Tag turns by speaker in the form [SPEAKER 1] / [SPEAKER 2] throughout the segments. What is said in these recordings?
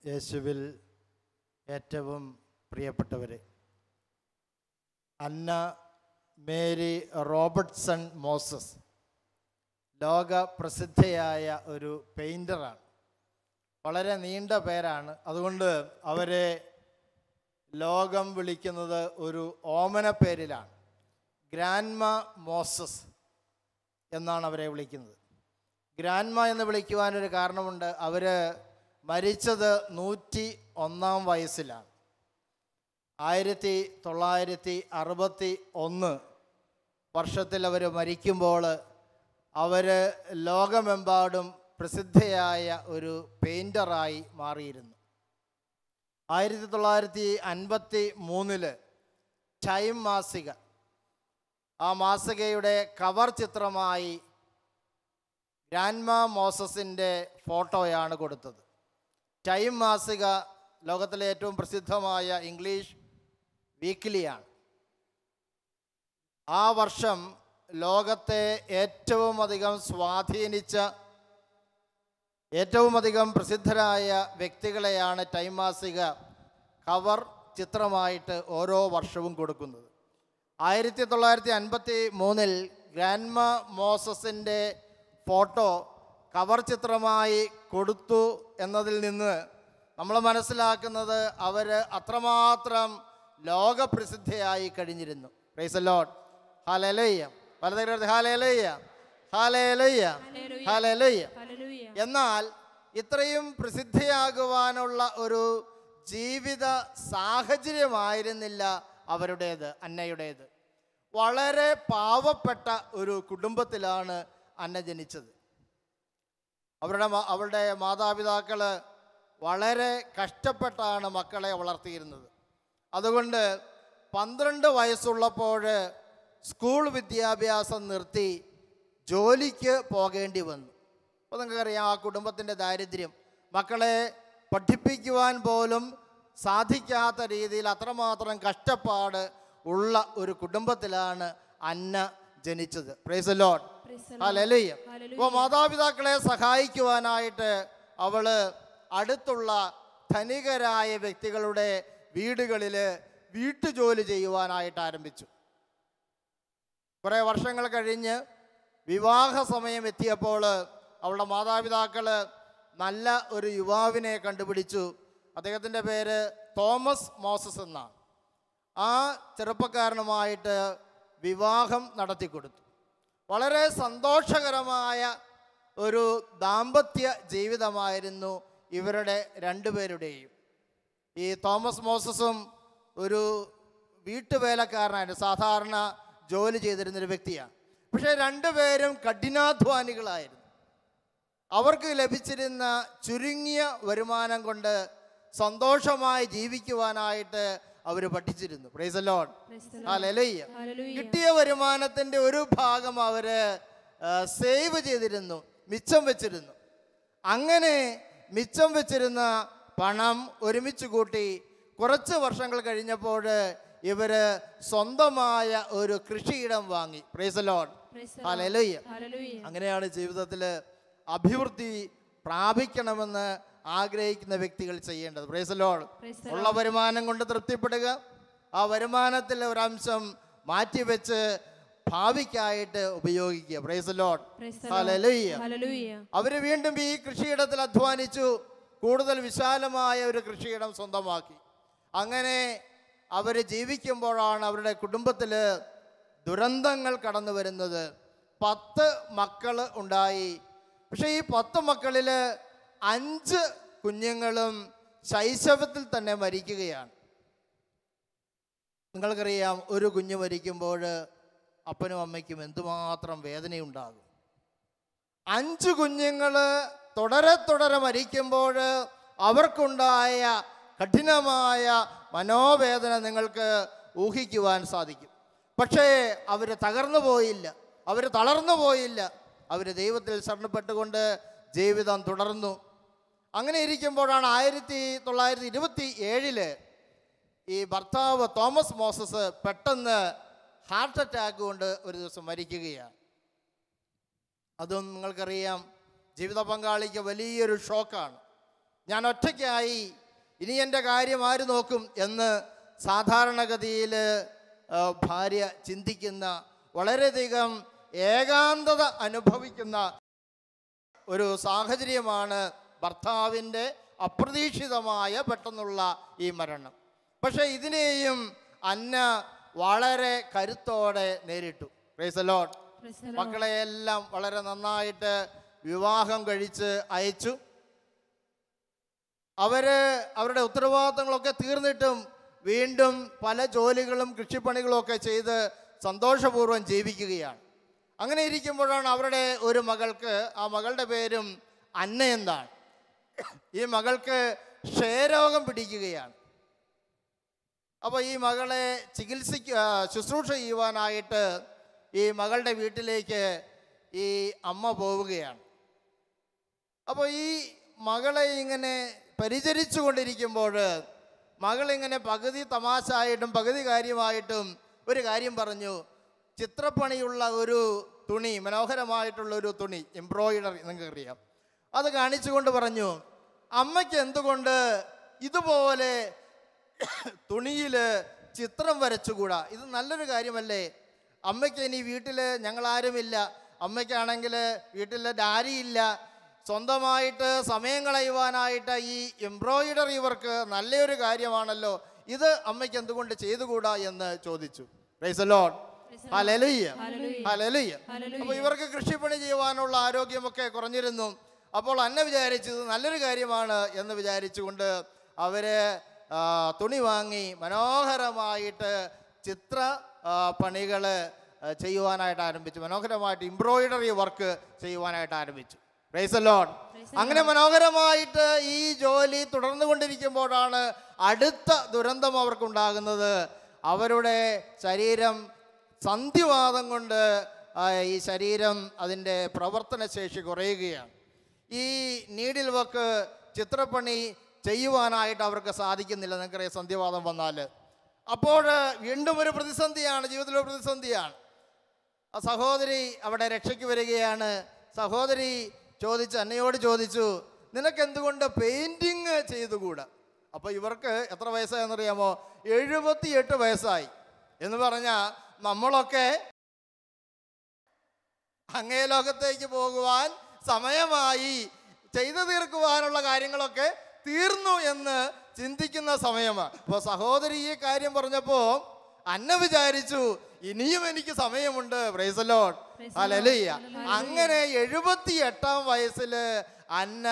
[SPEAKER 1] യേശുവിൽ ഏറ്റവും പ്രിയപ്പെട്ടവരെ, അന്ന മേരി റോബർട്ട്സൺ മോസസ് ലോക പ്രസിദ്ധയായ ഒരു പെയിൻ്ററാണ്. വളരെ നീണ്ട പേരാണ്. അതുകൊണ്ട് അവരെ ലോകം വിളിക്കുന്നത് ഒരു ഓമന പേരിലാണ്. ഗ്രാൻഡ്മ മോസസ് എന്നാണ് അവരെ വിളിക്കുന്നത്. ഗ്രാൻഡ്മ എന്ന് വിളിക്കുവാനൊരു കാരണമുണ്ട്. അവർ മരിച്ചത് 101 വയസ്സിലാണ്. 1961 വർഷത്തിൽ അവർ മരിക്കുമ്പോൾ അവർ ലോകമെമ്പാടും പ്രസിദ്ധയായ ഒരു പെയിൻ്ററായി മാറിയിരുന്നു. 1953 ടൈം മാസിക, ആ മാസികയുടെ കവർ ചിത്രമായി ഗ്രാൻഡ്മ മോസസിൻ്റെ ഫോട്ടോയാണ് കൊടുത്തത്. ടൈം മാസിക ലോകത്തിലെ ഏറ്റവും പ്രസിദ്ധമായ ഇംഗ്ലീഷ് വീക്കിലിയാണ്. ആ വർഷം ലോകത്തെ ഏറ്റവും അധികം സ്വാധീനിച്ച, ഏറ്റവും അധികം പ്രസിദ്ധരായ വ്യക്തികളെയാണ് ടൈം മാസിക കവർ ചിത്രമായിട്ട് ഓരോ വർഷവും കൊടുക്കുന്നത്. 1953 ഗ്രാൻഡ്മ മോസസിൻ്റെ ഫോട്ടോ കവർ ചിത്രമായി കൊടുത്തു എന്നതിൽ നിന്ന് നമ്മൾ മനസ്സിലാക്കുന്നത് അവർ അത്രമാത്രം ലോകപ്രസിദ്ധയായി കഴിഞ്ഞിരുന്നു. Price the lord, hallelujah. പലതരം ഹല്ലേലൂയ, ഹല്ലേലൂയ, ഹല്ലേലൂയ. എന്നാൽ ഇത്രയും പ്രസിദ്ധയാകുവാനുള്ള ഒരു ജീവിത സാഹചര്യമായിരുന്നില്ല അവരുടേത്, അന്നയുടേത്. വളരെ പാവപ്പെട്ട ഒരു കുടുംബത്തിലാണ് അന്ന ജനിച്ചത്. അവളുടെ മാതാപിതാക്കൾ വളരെ കഷ്ടപ്പെട്ടാണ് മക്കളെ വളർത്തിയിരുന്നത്. അതുകൊണ്ട് 12 വയസ്സുള്ളപ്പോൾ സ്കൂൾ വിദ്യാഭ്യാസം നിർത്തി ജോലിക്ക് പോകേണ്ടി വന്നു. അപ്പോൾ നിങ്ങൾക്കറിയാം ആ കുടുംബത്തിൻ്റെ ദാരിദ്ര്യം. മക്കളെ പഠിപ്പിക്കുവാൻ പോലും സാധിക്കാത്ത രീതിയിൽ അത്രമാത്രം കഷ്ടപ്പാട് ഉള്ള ഒരു കുടുംബത്തിലാണ് അന്ന ജനിച്ചത്. Price the lord, hallelujah. അപ്പോൾ മാതാപിതാക്കളെ സഹായിക്കുവാനായിട്ട് അവൾ അടുത്തുള്ള ധനികരായ വ്യക്തികളുടെ വീടുകളിൽ വീട്ടുജോലി ചെയ്യുവാനായിട്ട് ആരംഭിച്ചു. കുറേ വർഷങ്ങൾ കഴിഞ്ഞ് വിവാഹ സമയം എത്തിയപ്പോൾ അവളുടെ മാതാപിതാക്കൾ നല്ല ഒരു യുവാവിനെ കണ്ടുപിടിച്ചു. അദ്ദേഹത്തിൻ്റെ പേര് തോമസ് മോസസ് എന്നാണ്. ആ ചെറുപ്പക്കാരനുമായിട്ട് വിവാഹം നടത്തിക്കൊടുത്തു. വളരെ സന്തോഷകരമായ ഒരു ദാമ്പത്യ ജീവിതമായിരുന്നു ഇവരുടെ രണ്ടുപേരുടെയും. ഈ തോമസ് മോസസും ഒരു വീട്ടുവേലക്കാരനായിരുന്നു, സാധാരണ ജോലി ചെയ്തിരുന്നൊരു വ്യക്തിയാണ്. പക്ഷേ രണ്ടുപേരും കഠിനാധ്വാനികളായിരുന്നു. അവർക്ക് ലഭിച്ചിരുന്ന ചുരുങ്ങിയ വരുമാനം കൊണ്ട് സന്തോഷമായി ജീവിക്കുവാനായിട്ട് അവർ പഠിച്ചിരുന്നു. Price the lord, hallelujah. കിട്ടിയ വരുമാനത്തിൻ്റെ ഒരു ഭാഗം അവർ സേവ് ചെയ്തിരുന്നു, മിച്ചം വെച്ചിരുന്നു. അങ്ങനെ മിച്ചം വെച്ചിരുന്ന പണം ഒരുമിച്ച് കൂട്ടി കുറച്ച് വർഷങ്ങൾ കഴിഞ്ഞപ്പോൾ ഇവർ സ്വന്തമായ ഒരു കൃഷിയിടം വാങ്ങി. Price the lord, hallelujah. അങ്ങനെയാണ് ജീവിതത്തിൽ അഭിവൃദ്ധി പ്രാപിക്കണമെന്ന് ആഗ്രഹിക്കുന്ന വ്യക്തികൾ ചെയ്യേണ്ടത്. Price the Lord. ഉള്ള വരുമാനം കൊണ്ട് തൃപ്തിപ്പെടുക, ആ വരുമാനത്തിൽ ഒരംശം മാറ്റിവെച്ച് ഭാവിക്കായിട്ട് ഉപയോഗിക്കുക. Praise the lord, hallelujah. അവർ വീണ്ടും ഈ കൃഷിയിടത്തിൽ അധ്വാനിച്ചു, കൂടുതൽ വിശാലമായ ഒരു കൃഷിയിടം സ്വന്തമാക്കി. അങ്ങനെ അവർ ജീവിക്കുമ്പോഴാണ് അവരുടെ കുടുംബത്തിൽ ദുരന്തങ്ങൾ കടന്നു വരുന്നത്. 10 മക്കൾ ഉണ്ടായി. പക്ഷേ ഈ 10 മക്കളിൽ 5 കുഞ്ഞുങ്ങളും ശൈശവത്തിൽ തന്നെ മരിക്കുകയാണ്. നിങ്ങൾക്കറിയാം, ഒരു കുഞ്ഞ് മരിക്കുമ്പോൾ അപ്പനും അമ്മയ്ക്കും എന്തുമാത്രം വേദനയുണ്ടാകും. 5 കുഞ്ഞുങ്ങൾ തുടരെ മരിക്കുമ്പോൾ അവർക്കുണ്ടായ കഠിനമായ മനോവേദന നിങ്ങൾക്ക് ഊഹിക്കുവാൻ സാധിക്കും. പക്ഷേ അവർ തകർന്നു പോയില്ല, അവർ തളർന്നു പോയില്ല. അവർ ദൈവത്തിൽ ശരണപ്പെട്ടുകൊണ്ട് ജീവിതം തുടർന്നു. അങ്ങനെ ഇരിക്കുമ്പോഴാണ് 1927 ഈ ഭർത്താവ് തോമസ് മോസസ് പെട്ടെന്ന് ഹാർട്ട് അറ്റാക്ക് കൊണ്ട് ഒരു ദിവസം മരിക്കുകയാണ്. അതും നിങ്ങൾക്കറിയാം, ജീവിത പങ്കാളിക്ക് വലിയൊരു ഷോക്കാണ്. ഞാൻ ഒറ്റയ്ക്കായി, ഇനി എൻ്റെ കാര്യം ആര് നോക്കും എന്ന് സാധാരണഗതിയിൽ ഭാര്യ ചിന്തിക്കുന്ന, വളരെയധികം ഏകാന്തത അനുഭവിക്കുന്ന ഒരു സാഹചര്യമാണ് ഭർത്താവിൻ്റെ അപ്രതീക്ഷിതമായ പെട്ടെന്നുള്ള ഈ മരണം. പക്ഷേ ഇതിനെയും അന്ന വളരെ കരുത്തോടെ നേരിട്ടു. Price the Lord. മക്കളെയെല്ലാം വളരെ നന്നായിട്ട് വിവാഹം കഴിച്ച് അയച്ചു. അവരുടെ ഉത്തരവാദിത്തങ്ങളൊക്കെ തീർന്നിട്ടും വീണ്ടും പല ജോലികളും കൃഷിപ്പണികളും ഒക്കെ ചെയ്ത് സന്തോഷപൂർവ്വം ജീവിക്കുകയാണ്. അങ്ങനെ ഇരിക്കുമ്പോഴാണ് അവരുടെ ഒരു മകൾക്ക്, ആ മകളുടെ പേരും അന്ന എന്നാണ്, ഈ മകൾക്ക് ക്ഷയരോഗം പിടിക്കുകയാണ്. അപ്പോൾ ഈ മകളെ ശുശ്രൂഷ ചെയ്യുവാനായിട്ട് ഈ മകളുടെ വീട്ടിലേക്ക് ഈ അമ്മ പോവുകയാണ്. അപ്പോൾ ഈ മകളെ ഇങ്ങനെ പരിചരിച്ചു കൊണ്ടിരിക്കുമ്പോൾ മകളിങ്ങനെ പകുതി തമാശയായിട്ടും പകുതി കാര്യമായിട്ടും ഒരു കാര്യം പറഞ്ഞു. ചിത്രപ്പണിയുള്ള ഒരു തുണി, മനോഹരമായിട്ടുള്ള ഒരു തുണി, എംബ്രോയിഡറി നിങ്ങൾക്കറിയാം, അത് കാണിച്ചുകൊണ്ട് പറഞ്ഞു, അമ്മയ്ക്ക് എന്തുകൊണ്ട് ഇതുപോലെ തുണിയിൽ ചിത്രം വരച്ചുകൂടാ? ഇത് നല്ലൊരു കാര്യമല്ലേ? അമ്മയ്ക്ക് ഇനി വീട്ടിൽ ഞങ്ങളാരുമില്ല, അമ്മയ്ക്കാണെങ്കിൽ വീട്ടിൽ ഡാരിയില്ല, സ്വന്തമായിട്ട് സമയം കളയുവാനായിട്ട് ഈ എംബ്രോയിഡറി വർക്ക് നല്ലൊരു കാര്യമാണല്ലോ, ഇത് അമ്മയ്ക്ക് എന്തുകൊണ്ട് ചെയ്തുകൂടാ എന്ന് ചോദിച്ചു. Price the lord. Hallelujah, hallelujah. അപ്പോൾ ഇവർക്ക് കൃഷിപ്പണി ചെയ്യുവാനുള്ള ആരോഗ്യമൊക്കെ കുറഞ്ഞിരുന്നു. അപ്പോൾ അന്ന വിചാരിച്ചത് നല്ലൊരു കാര്യമാണ് എന്ന് വിചാരിച്ചുകൊണ്ട് അവര് തുണി വാങ്ങി മനോഹരമായിട്ട് ചിത്ര പണികൾ ചെയ്യുവാനായിട്ട് ആരംഭിച്ചു. മനോഹരമായിട്ട് എംബ്രോയിഡറി വർക്ക് ചെയ്യുവാനായിട്ട് ആരംഭിച്ചു. Price the Lord. അങ്ങനെ മനോഹരമായിട്ട് ഈ ജോലി തുടർന്നു കൊണ്ടിരിക്കുമ്പോഴാണ് അടുത്ത ദുരന്തം അവർക്കുണ്ടാകുന്നത്. അവരുടെ ശരീരം സന്ധിവാതം കൊണ്ട് ഈ ശരീരം അതിൻ്റെ പ്രവർത്തനശേഷി കുറയുകയാണ്. ഈ നീഡിൽ വർക്ക്, ചിത്രപ്പണി ചെയ്യുവാനായിട്ട് അവർക്ക് സാധിക്കുന്നില്ല. നിങ്ങൾക്കറിയാം, സന്ധിവാതം വന്നാൽ അപ്പോൾ വീണ്ടും ഒരു പ്രതിസന്ധിയാണ്, ജീവിതത്തിലൊരു പ്രതിസന്ധിയാണ്. ആ സഹോദരി അവിടെ രക്ഷയ്ക്ക് വരികയാണ്. സഹോദരി അന്നയോട് ചോദിച്ചു, നിനക്ക് എന്തുകൊണ്ട് പെയിൻറ്റിങ് ചെയ്തുകൂടാ? അപ്പോൾ ഇവർക്ക് എത്ര വയസ്സായെന്നറിയാമോ? 78 വയസ്സായി. എന്ന് പറഞ്ഞാൽ നമ്മളൊക്കെ അങ്ങേ ലോകത്തേക്ക് പോകുവാൻ സമയമായി, ചെയ്തു തീർക്കുവാനുള്ള കാര്യങ്ങളൊക്കെ തീർന്നു എന്ന് ചിന്തിക്കുന്ന സമയമാണ്. അപ്പോൾ സഹോദരി ഈ കാര്യം പറഞ്ഞപ്പോൾ അന്ന വിചാരിച്ചു, ഇനിയും എനിക്ക് സമയമുണ്ട്. Price the lord, hallelujah. അങ്ങനെ 78-ാം വയസ്സിൽ അന്ന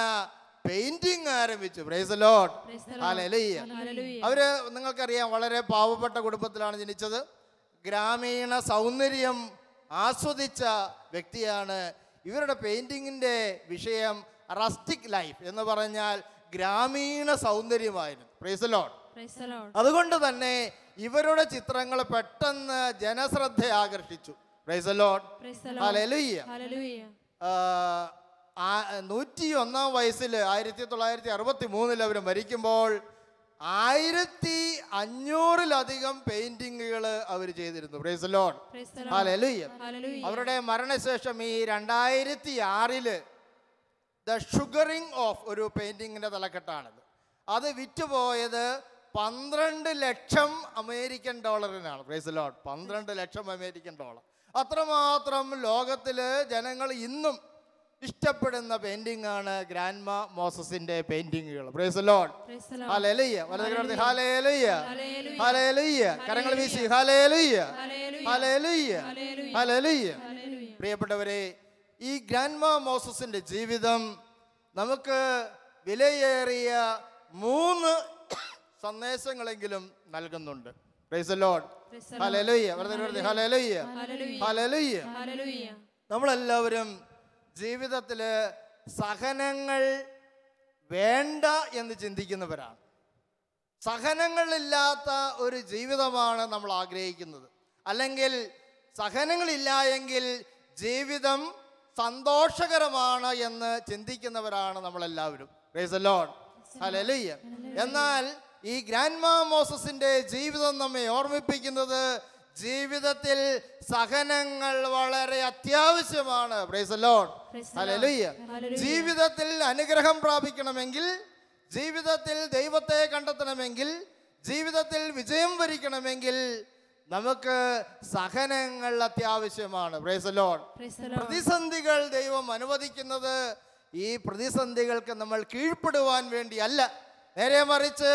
[SPEAKER 1] പെയിന്റിങ് ആരംഭിച്ചു. Price the lord, hallelujah. അവര് നിങ്ങൾക്കറിയാം, വളരെ പാവപ്പെട്ട കുടുംബത്തിലാണ് ജനിച്ചത്. ഗ്രാമീണ സൗന്ദര്യം ആസ്വദിച്ച വ്യക്തിയാണ്. ഇവരുടെ പെയിന്റിങ്ങിന്റെ വിഷയം റസ്റ്റിക് ലൈഫ് എന്ന് പറഞ്ഞാൽ ഗ്രാമീണ സൗന്ദര്യമായിരുന്നു. Price the Lord. അതുകൊണ്ട് തന്നെ ഇവരുടെ ചിത്രങ്ങൾ പെട്ടെന്ന് ജനശ്രദ്ധ ആകർഷിച്ചു. Price the lord, hallelujah. 101-ാം വയസ്സിൽ 1963 അവർ മരിക്കുമ്പോൾ 1500-ലധികം പെയിന്റിങ്ങുകൾ അവർ ചെയ്തിരുന്നു. Price the lord, hallelujah. അവരുടെ മരണശേഷം ഈ 2006 ദ ഷുഗറിങ് ഓഫ് ഒരു പെയിന്റിങ്ങിന്റെ തലക്കെട്ടാണിത്. അത് വിറ്റുപോയത് 12 ലക്ഷം അമേരിക്കൻ ഡോളറിനാണ്. Praise the lord, 12 lakh American dollar. അത്രമാത്രം ലോകത്തില് ജനങ്ങൾ ഇന്നും ഇഷ്ടപ്പെടുന്ന പെയിന്റിംഗ് ആണ് ഗ്രാൻഡ്മ മോസസിന്റെ പെയിന്റിങ്ങുകൾ. Praise the lord, hallelujah. വലതുകൈ ഹല്ലേലൂയ, ഹല്ലേലൂയ. കരങ്ങൾ വീശി ഹല്ലേലൂയ, ഹല്ലേലൂയ, ഹല്ലേലൂയ. പ്രിയപ്പെട്ടവരെ, ഈ ഗ്രാൻഡ്മ മോസസിന്റെ ജീവിതം നമുക്ക് വിലയേറിയ 3 സന്ദേശങ്ങളെങ്കിലും നൽകുന്നുണ്ട്. Price the lord, hallelujah. Hallelujah, hallelujah. നമ്മളെല്ലാവരും ജീവിതത്തില് സഹനങ്ങൾ വേണ്ട എന്ന് ചിന്തിക്കുന്നവരാണ്. സഹനങ്ങളില്ലാത്ത ഒരു ജീവിതമാണ് നമ്മൾ ആഗ്രഹിക്കുന്നത്. അല്ലെങ്കിൽ സഹനങ്ങളില്ല എങ്കിൽ ജീവിതം സന്തോഷകരമാണ് എന്ന് ചിന്തിക്കുന്നവരാണ് നമ്മളെല്ലാവരും. Price the lord, hallelujah. എന്നാൽ ഈ ഗ്രാൻഡ്മ മോസസിന്റെ ജീവിതം നമ്മെ ഓർമ്മിപ്പിക്കുന്നത് ജീവിതത്തിൽ സഹനങ്ങൾ വളരെ അത്യാവശ്യമാണ്. Price the lord, hallelujah. ജീവിതത്തിൽ അനുഗ്രഹം പ്രാപിക്കണമെങ്കിൽ ജീവിതത്തിൽ ദൈവത്തെ കണ്ടെത്തണമെങ്കിൽ, ജീവിതത്തിൽ വിജയം വരിക്കണമെങ്കിൽ നമുക്ക് സഹനങ്ങൾ അത്യാവശ്യമാണ്. Price the Lord. പ്രതിസന്ധികൾ ദൈവം അനുവദിക്കുന്നത് ഈ പ്രതിസന്ധികൾക്ക് നമ്മൾ കീഴ്പ്പെടുവാൻ വേണ്ടിയല്ല, നേരെ മറിച്ച്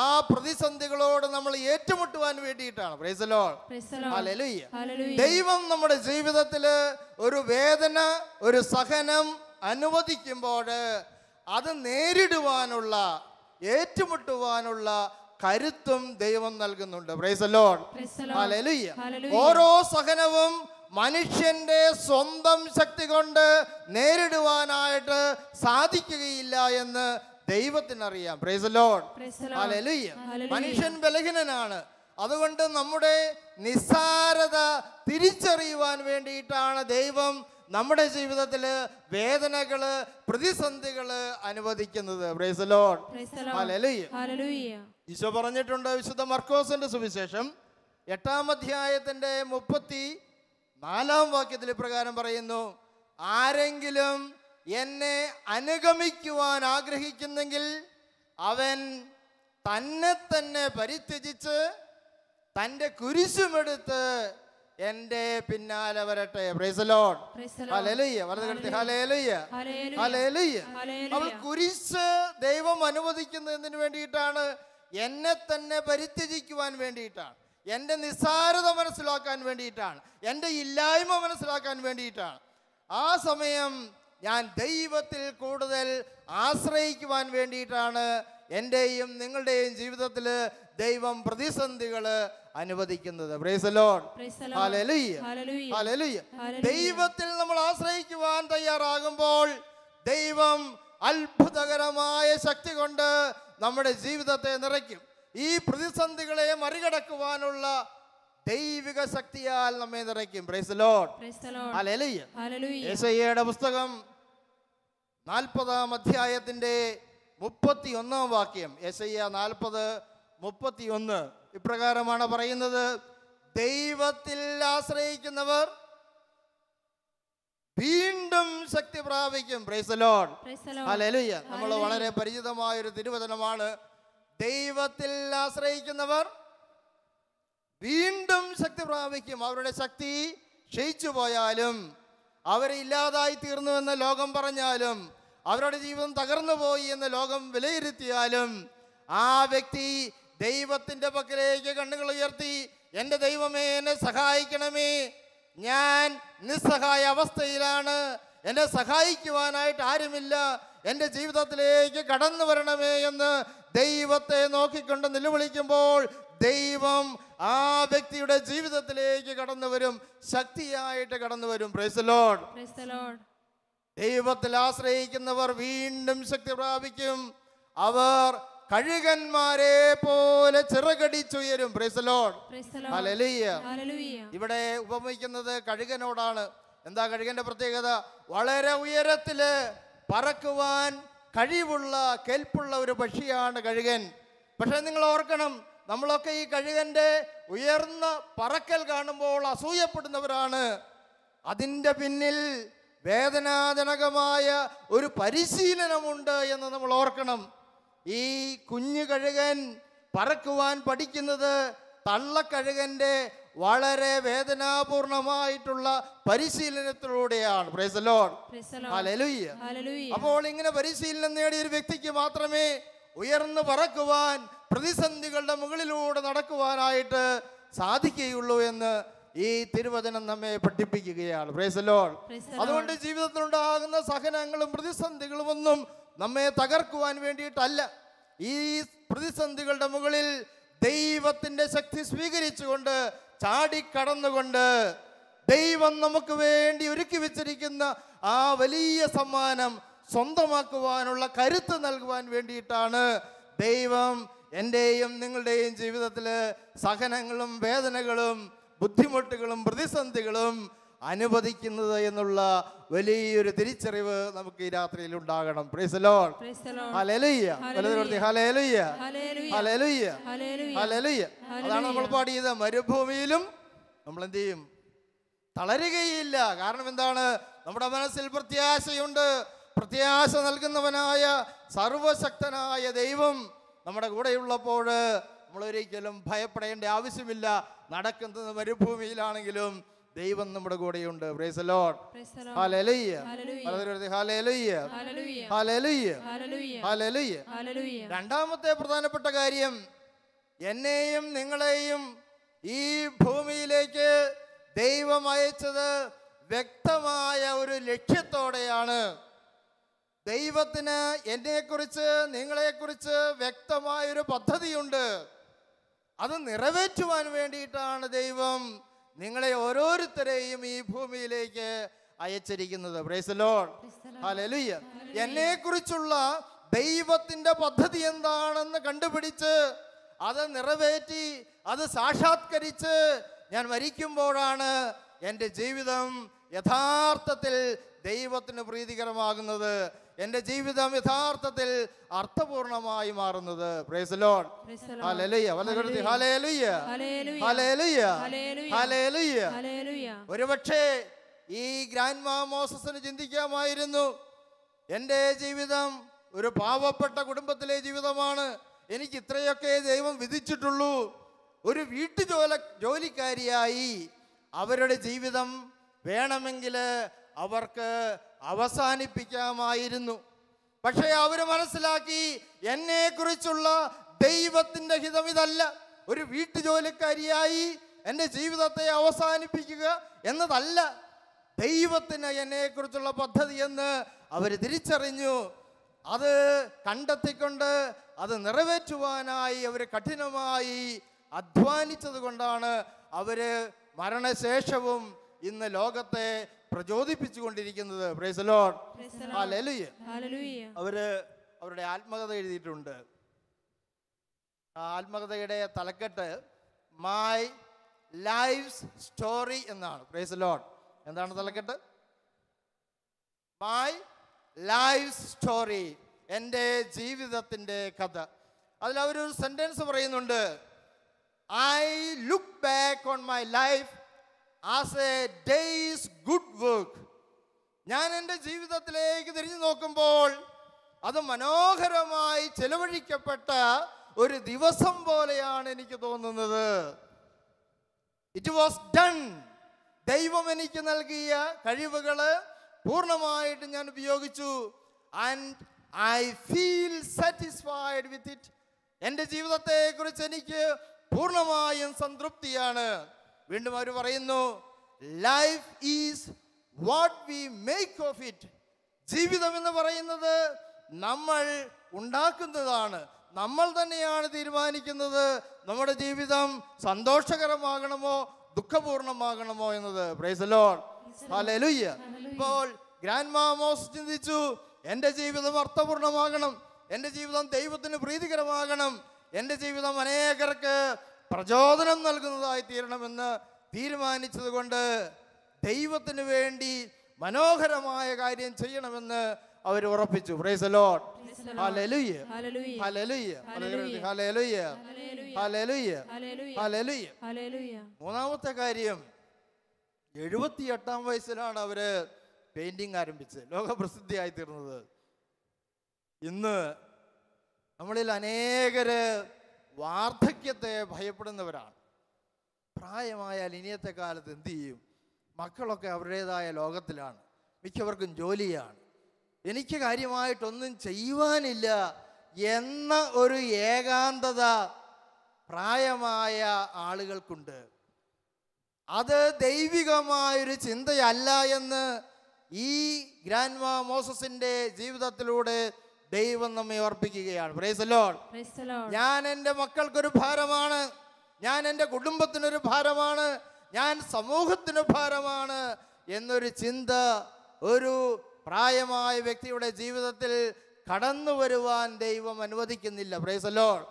[SPEAKER 1] ആ പ്രതിസന്ധികളോട് നമ്മൾ ഏറ്റുമുട്ടുവാൻ വേണ്ടിയിട്ടാണ്. Price the lord. ഹല്ലേലൂയ. ദൈവം നമ്മുടെ ജീവിതത്തിൽ ഒരു വേദന, ഒരു സഹനം അനുവദിക്കുമ്പോൾ അത് നേരിടുവാനുള്ള, ഏറ്റുമുട്ടുവാനുള്ള കരുത്തും ദൈവം നൽകുന്നുണ്ട്. Price the lord. ഹല്ലേലൂയ. ഓരോ സഹനവും മനുഷ്യന്റെ സ്വന്തം ശക്തി കൊണ്ട് നേരിടുവാനായിട്ട് സാധിക്കുകയില്ല എന്ന് ദൈവത്തിനറിയാം. Praise the lord. ഹല്ലേലൂയ. മനുഷ്യൻ ബലഹീനനാണ്. അതുകൊണ്ട് നമ്മുടെ നിസ്സാരത തിരിച്ചറിയുവാൻ വേണ്ടിയിട്ടാണ് ദൈവം നമ്മുടെ ജീവിതത്തിൽ വേദനകള്, പ്രതിസന്ധികള് അനുവദിക്കുന്നത്. Praise the lord. ഹല്ലേലൂയ. ഈശോ പറഞ്ഞിട്ടുണ്ട് വിശുദ്ധ മർക്കോസിന്റെ സുവിശേഷം 8-ാം അധ്യായത്തിന്റെ 34-ാം വാക്യത്തിൽ ഇപ്രകാരം പറയുന്നു: ആരെങ്കിലും എന്നെ അനുഗമിക്കുവാൻ ആഗ്രഹിക്കുന്നെങ്കിൽ അവൻ തന്നെ തന്നെ പരിത്യജിച്ച് തൻ്റെ കുരിശുമെടുത്ത് എൻ്റെ പിന്നാലെ വരട്ടെ. Praise the lord. ഹല്ലേലൂയ. വലതുകരത്തിൽ ഹല്ലേലൂയ. ഹല്ലേലൂയ. അപ്പോൾ കുരിശ് ദൈവം അനുവദിക്കുന്നതിന് വേണ്ടിയിട്ടാണ്, എന്നെ തന്നെ പരിത്യജിക്കുവാൻ വേണ്ടിയിട്ടാണ്, എൻ്റെ നിസ്സാരത മനസ്സിലാക്കാൻ വേണ്ടിയിട്ടാണ്, എൻ്റെ ഇല്ലായ്മ മനസ്സിലാക്കാൻ വേണ്ടിയിട്ടാണ്. ആ സമയം ഞാൻ ദൈവത്തിൽ കൂടുതൽ ആശ്രയിക്കുവാൻ വേണ്ടിയിട്ടാണ് എൻ്റെയും നിങ്ങളുടെയും ജീവിതത്തിൽ ദൈവം പ്രതിസന്ധികൾ അനുവദിക്കുന്നത്. Praise the lord. Hallelujah. Hallelujah. ദൈവത്തിൽ നമ്മൾ ആശ്രയിക്കുവാൻ തയ്യാറാകുമ്പോൾ ദൈവം അത്ഭുതകരമായ ശക്തി കൊണ്ട് നമ്മുടെ ജീവിതത്തെ നിറയ്ക്കും. ഈ പ്രതിസന്ധികളെ മറികടക്കുവാനുള്ള ദൈവിക ശക്തിയാൽ നമ്മെ നിറയ്ക്കും. Price the lord. ഹല്ലേലൂയ. യെശയ്യായുടെ പുസ്തകം 40-ാം അധ്യായത്തിന്റെ 31-ാം വാക്യം. യെശയ്യാ 40:31 ഇപ്രകാരമാണ് പറയുന്നത്: ദൈവത്തിൽ ആശ്രയിക്കുന്നവർ വീണ്ടും ശക്തി പ്രാപിക്കും. Price the lord. ഹല്ലേലൂയ. നമ്മൾ വളരെ പരിചിതമായ ഒരു തിരുവചനമാണ്. ദൈവത്തിൽ ആശ്രയിക്കുന്നവർ വീണ്ടും ശക്തി പ്രാപിക്കും. അവരുടെ ശക്തി ക്ഷയിച്ചു പോയാലും, അവരെ ഇല്ലാതായി തീർന്നുവെന്ന് ലോകം പറഞ്ഞാലും, അവരുടെ ജീവിതം തകർന്നു പോയി എന്ന് ലോകം വിലയിരുത്തിയാലും, ആ വ്യക്തി ദൈവത്തിൻ്റെ പക്കലേക്ക് കണ്ണുകൾ ഉയർത്തി, എൻ്റെ ദൈവമേ എന്നെ സഹായിക്കണമേ, ഞാൻ നിസ്സഹായ അവസ്ഥയിലാണ്, എന്നെ സഹായിക്കുവാനായിട്ട് ആരുമില്ല, എൻ്റെ ജീവിതത്തിലേക്ക് കടന്നു വരണമേ എന്ന് ദൈവത്തെ നോക്കിക്കൊണ്ട് നിലവിളിക്കുമ്പോൾ ദൈവം ആ വ്യക്തിയുടെ ജീവിതത്തിലേക്ക് കടന്നു വരും, ശക്തിയായിട്ട് കടന്നു വരും. Praise the lord. ദൈവത്തിൽ ആശ്രയിക്കുന്നവർ വീണ്ടും ശക്തി പ്രാപിക്കും. അവർ കഴുകന്മാരെ പോലെ ചിറകടിച്ചുയരും. Praise the lord. ഹല്ലേലൂയ. ഇവിടെ ഉപമിക്കുന്നത് കഴുകനോടാണ്. എന്താ കഴുകന്റെ പ്രത്യേകത? വളരെ ഉയരത്തില് പറക്കുവാൻ കഴിവുള്ള, കെൽപ്പുള്ള ഒരു പക്ഷിയാണ് കഴുകൻ. പക്ഷെ നിങ്ങൾ ഓർക്കണം, നമ്മളൊക്കെ ഈ കഴുകന്റെ ഉയർന്ന പറക്കൽ കാണുമ്പോൾ അസൂയപ്പെടുന്നവരാണ്. അതിൻ്റെ പിന്നിൽ വേദനാജനകമായ ഒരു പരിശീലനമുണ്ട് എന്ന് നമ്മൾ ഓർക്കണം. ഈ കുഞ്ഞു കഴുകൻ പറക്കുവാൻ പഠിക്കുന്നത് തള്ളക്കഴുകന്റെ വളരെ വേദനാപൂർണമായിട്ടുള്ള പരിശീലനത്തിലൂടെയാണ്. Praise the lord. ഹല്ലേലൂയ. അപ്പോൾ ഇങ്ങനെ പരിശീലനം നേടിയ ഒരു വ്യക്തിക്ക് മാത്രമേ ഉയർന്നു പറക്കുവാൻ, പ്രതിസന്ധികളുടെ മുകളിലൂടെ നടക്കുവാനായിട്ട് സാധിക്കുകയുള്ളൂ എന്ന് ഈ തിരുവചനം നമ്മെ പഠിപ്പിക്കുകയാണ്. Price the Lord. അതുകൊണ്ട് ജീവിതത്തിലുണ്ടാകുന്ന സഹനങ്ങളും പ്രതിസന്ധികളും ഒന്നും നമ്മെ തകർക്കുവാൻ വേണ്ടിയിട്ടല്ല. ഈ പ്രതിസന്ധികളുടെ മുകളിൽ ദൈവത്തിൻ്റെ ശക്തി സ്വീകരിച്ചുകൊണ്ട്, ചാടിക്കടന്നുകൊണ്ട് ദൈവം നമുക്ക് വേണ്ടി ഒരുക്കി വെച്ചിരിക്കുന്ന ആ വലിയ സമ്മാനം സ്വന്തമാക്കുവാനുള്ള കരുത്ത് നൽകുവാൻ വേണ്ടിയിട്ടാണ് ദൈവം എൻ്റെയും നിങ്ങളുടെയും ജീവിതത്തിൽ സഹനങ്ങളും വേദനകളും ബുദ്ധിമുട്ടുകളും പ്രതിസന്ധികളും അനുവദിക്കുന്നത് എന്നുള്ള വലിയൊരു തിരിച്ചറിവ് നമുക്ക് ഈ രാത്രിയിൽ ഉണ്ടാകണം. Price the lord. Hallelujah. Hallelujah. Hallelujah. Hallelujah. അതാണ് നമ്മൾ പാടിയത്. മരുഭൂമിയിലും നമ്മൾ എന്ത് ചെയ്യും? തളരുകയില്ല. കാരണം എന്താണ്? നമ്മുടെ മനസ്സിൽ പ്രത്യാശയുണ്ട്, പ്രത്യാശ നൽകുന്നവനായ സർവശക്തനായ ദൈവം നമ്മുടെ കൂടെയുള്ളപ്പോൾ നമ്മളൊരിക്കലും ഭയപ്പെടേണ്ട ആവശ്യമില്ല. നടക്കുന്നത് മരുഭൂമിയിലാണെങ്കിലും ദൈവം നമ്മുടെ കൂടെയുണ്ട്. Price the lord. Hallelujah. Hallelujah. Hallelujah. Hallelujah. രണ്ടാമത്തെ പ്രധാനപ്പെട്ട കാര്യം, എന്നെയും നിങ്ങളെയും ഈ ഭൂമിയിലേക്ക് ദൈവം അയച്ചത് വ്യക്തമായ ഒരു ലക്ഷ്യത്തോടെയാണ്. ദൈവത്തിന് എന്നെക്കുറിച്ച് നിങ്ങളെക്കുറിച്ച് വ്യക്തമായൊരു പദ്ധതിയുണ്ട്. അത് നിറവേറ്റുവാൻ വേണ്ടിയിട്ടാണ് ദൈവം നിങ്ങളെ ഓരോരുത്തരെയും ഈ ഭൂമിയിലേക്ക് അയച്ചിരിക്കുന്നത്. Price the lord. ഹല്ലേലൂയ. എന്നെക്കുറിച്ചുള്ള ദൈവത്തിൻ്റെ പദ്ധതി എന്താണെന്ന് കണ്ടുപിടിച്ച് അത് നിറവേറ്റി അത് സാക്ഷാത്കരിച്ച് ഞാൻ മരിക്കുമ്പോഴാണ് എൻ്റെ ജീവിതം യഥാർത്ഥത്തിൽ ദൈവത്തിന് പ്രീതികരമാകുന്നത്. എൻ്റെ ജീവിതം യഥാർത്ഥത്തിൽ അർത്ഥപൂർണമായി മാറുന്നത്. Price the lord. Hallelujah. Hallelujah. Hallelujah. Hallelujah. ഒരുപക്ഷേ ഈ ഗ്രാൻഡ് മാ മോസസിന് ചിന്തിക്കാമായിരുന്നു, എൻ്റെ ജീവിതം ഒരു പാവപ്പെട്ട കുടുംബത്തിലെ ജീവിതമാണ്, എനിക്ക് ഇത്രയൊക്കെ ദൈവം വിധിച്ചിട്ടുള്ളൂ. ഒരു ജോലിക്കാരിയായി അവരുടെ ജീവിതം വേണമെങ്കിൽ അവർക്ക് അവസാനിപ്പിക്കാമായിരുന്നു. പക്ഷേ അവർ മനസ്സിലാക്കി, എന്നെക്കുറിച്ചുള്ള ദൈവത്തിൻ്റെ ഹിതം ഇതല്ല. ഒരു വീട്ടുജോലിക്കാരിയായി എൻ്റെ ജീവിതത്തെ അവസാനിപ്പിക്കുക എന്നതല്ല ദൈവത്തിന് എന്നെക്കുറിച്ചുള്ള പദ്ധതി എന്ന് അവർ തിരിച്ചറിഞ്ഞു. അത് കണ്ടെത്തിക്കൊണ്ട് അത് നിറവേറ്റുവാനായി അവർ കഠിനമായി അധ്വാനിച്ചത് കൊണ്ടാണ് അവർ മരണശേഷവും ഇന്ന് ലോകത്തെ പ്രചോദിപ്പിച്ചുകൊണ്ടിരിക്കുന്നത്. Praise the lord. ഹല്ലേലൂയ. അവരുടെ ആത്മകഥ എഴുതിയിട്ടുണ്ട്. ആ ആത്മകഥയുടെ തലക്കെട്ട് മൈ ലൈഫ്സ് സ്റ്റോറി എന്നാണ്. Praise the lord. എന്താണ് തലക്കെട്ട്? മൈ ലൈഫ് സ്റ്റോറി, എൻ്റെ ജീവിതത്തിൻ്റെ കഥ. അതിൽ അവരൊരു സെൻറ്റൻസ് പറയുന്നുണ്ട്, I look back on my life as A days good work. ഞാൻ എൻ്റെ ജീവിതത്തിലേക്ക് തിരിഞ്ഞു നോക്കുമ്പോൾ അത് മനോഹരമായി ചെലവഴിക്കപ്പെട്ട ഒരു ദിവസം പോലെയാണ് എനിക്ക് തോന്നുന്നത്. It was done. ദൈവം എനിക്ക് നൽകിയ കഴിവുകൾ പൂർണ്ണമായിട്ട് ഞാൻ ഉപയോഗിച്ചു. And I feel satisfied with it. എൻ്റെ ജീവിതത്തെക്കുറിച്ച് എനിക്ക് പൂർണ്ണമായും സംതൃപ്തിയാണ്. വീണ്ടും അവർ പറയുന്നു, life is what we make of it. ജീവിതം എന്ന് പറയുന്നത് നമ്മൾ ഉണ്ടാക്കുന്നതാണ്, നമ്മൾ തന്നെയാണ് തീരുമാനിക്കുന്നത് നമ്മുടെ ജീവിതം സന്തോഷകരമാകണമോ ദുഃഖപൂർണമാകണമോ എന്നത്. Price the lord. ഹല്ലേലൂയ. ഇപ്പോൾ ഗ്രാൻഡ് മാ മോസ് ചിന്തിച്ചു, എൻ്റെ ജീവിതം അർത്ഥപൂർണമാകണം, എൻ്റെ ജീവിതം ദൈവത്തിന് പ്രീതികരമാകണം, എൻ്റെ ജീവിതം അനേകർക്ക് പ്രചോദനം നൽകുന്നതായി തീരണമെന്ന് തീരുമാനിച്ചത് കൊണ്ട് ദൈവത്തിന് വേണ്ടി മനോഹരമായ കാര്യം ചെയ്യണമെന്ന് അവർ ഉറപ്പിച്ചു. Price the lord. Hallelujah. Hallelujah. Hallelujah. Hallelujah. Hallelujah. മൂന്നാമത്തെ കാര്യം, 78-ാം വയസ്സിലാണ് അവര് പെയിന്റിങ് ആരംഭിച്ചത്, ലോകപ്രസിദ്ധിയായി തീർന്നത്. ഇന്ന് നമ്മളിൽ അനേകര് വാർദ്ധക്യത്തെ ഭയപ്പെടുന്നവരാണ്. പ്രായമായാൽ ഇനിയത്തെ കാലത്ത് എന്ത് ചെയ്യും? മക്കളൊക്കെ അവരുടേതായ ലോകത്തിലാണ്, മിക്കവർക്കും ജോലിയാണ്, എനിക്ക് കാര്യമായിട്ടൊന്നും ചെയ്യുവാനില്ല എന്ന ഒരു ഏകാന്തത പ്രായമായ ആളുകൾക്കുണ്ട്. അത് ദൈവികമായൊരു ചിന്തയല്ല എന്ന് ഈ ഗ്രാൻഡ് മാ മോസസിന്റെ ജീവിതത്തിലൂടെ ദൈവം നമ്മെ ഓർപ്പിക്കുകയാണ്. Price the Lord. ഞാൻ എൻ്റെ മക്കൾക്കൊരു ഭാരമാണ്, ഞാൻ എൻ്റെ കുടുംബത്തിനൊരു ഭാരമാണ്, ഞാൻ സമൂഹത്തിന് ഭാരമാണ് എന്നൊരു ചിന്ത ഒരു പ്രായമായ വ്യക്തിയുടെ ജീവിതത്തിൽ കടന്നു വരുവാൻ ദൈവം അനുവദിക്കുന്നില്ല. Price the lord.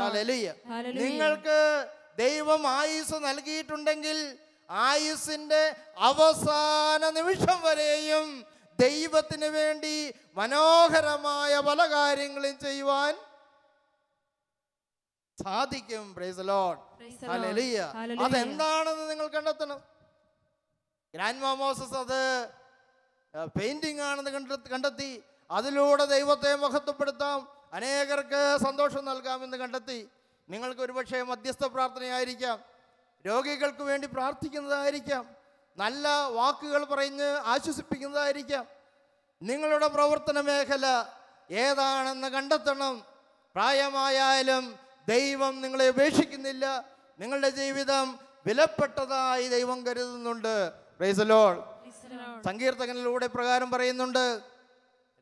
[SPEAKER 1] ഹല്ലേലൂയ. നിങ്ങൾക്ക് ദൈവം ആയുസ് നൽകിയിട്ടുണ്ടെങ്കിൽ ആയുസിന്റെ അവസാന നിമിഷം വരെയും ദൈവത്തിന് വേണ്ടി മനോഹരമായ പല കാര്യങ്ങളും ചെയ്യുവാൻ സാധിക്കും. Price the lord. ഹല്ലേലൂയ. അതെന്താണെന്ന് നിങ്ങൾ കണ്ടെത്തണം. ഗ്രാൻഡ് മാ മോസസ് അത് പെയിന്റിംഗ് ആണെന്ന് കണ്ടെത്തി. അതിലൂടെ ദൈവത്തെ മഹത്വപ്പെടുത്താം, അനേകർക്ക് സന്തോഷം നൽകാമെന്ന് കണ്ടെത്തി. നിങ്ങൾക്ക് ഒരുപക്ഷെ മധ്യസ്ഥ പ്രാർത്ഥനയായിരിക്കാം, രോഗികൾക്ക് വേണ്ടി പ്രാർത്ഥിക്കുന്നതായിരിക്കാം, നല്ല വാക്കുകൾ പറഞ്ഞ് ആശ്വസിപ്പിക്കുന്നതായിരിക്കാം. നിങ്ങളുടെ പ്രവർത്തന മേഖല ഏതാണെന്ന് കണ്ടെത്തണം. പ്രായമായാലും ദൈവം നിങ്ങളെ ഉപേക്ഷിക്കുന്നില്ല. നിങ്ങളുടെ ജീവിതം വിലപ്പെട്ടതായി ദൈവം കരുതുന്നുണ്ട്. Price the Lord. സങ്കീർത്തകനിലൂടെ പ്രകാരം പറയുന്നുണ്ട്.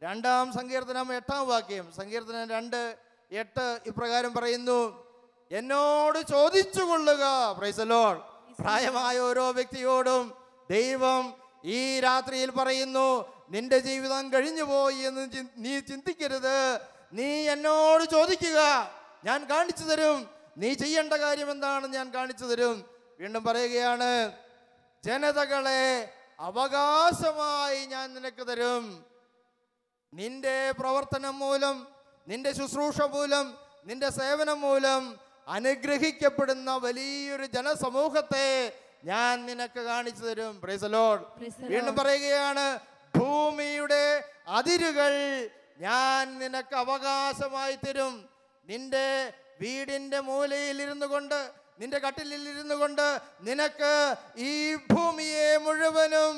[SPEAKER 1] 2-ാം സങ്കീർത്തനം 8-ാം വാക്യം, സങ്കീർത്തനം 2:8 ഇപ്രകാരം പറയുന്നു, എന്നോട് ചോദിച്ചു കൊള്ളുക. Price the Lord. പ്രായമായ ഓരോ വ്യക്തിയോടും ദൈവം ഈ രാത്രിയിൽ പറയുന്നു, നിന്റെ ജീവിതം കഴിഞ്ഞു പോയി എന്ന് നീ ചിന്തിക്കരുത്. നീ എന്നോട് ചോദിക്കുക, ഞാൻ കാണിച്ചു തരും. നീ ചെയ്യേണ്ട കാര്യം എന്താണെന്ന് ഞാൻ കാണിച്ചു തരും. വീണ്ടും പറയുകയാണ്, ജനതകളെ അവകാശമായി ഞാൻ നിനക്ക് തരും. നിന്റെ പ്രവർത്തനം മൂലം, നിന്റെ ശുശ്രൂഷ മൂലം, നിന്റെ സേവനം മൂലം അനുഗ്രഹിക്കപ്പെടുന്ന വലിയൊരു ജനസമൂഹത്തെ ഞാൻ നിനക്ക് കാണിച്ചു തരും. Price the Lord. വീണ്ടും പറയുകയാണ്, ഭൂമിയുടെ അതിരുകൾ ഞാൻ നിനക്ക് അവകാശമായി തരും. നിന്റെ വീടിന്റെ മൂലയിൽ ഇരുന്നു കൊണ്ട്, നിന്റെ കട്ടിലിൽ ഇരുന്നു കൊണ്ട് നിനക്ക് ഈ ഭൂമിയെ മുഴുവനും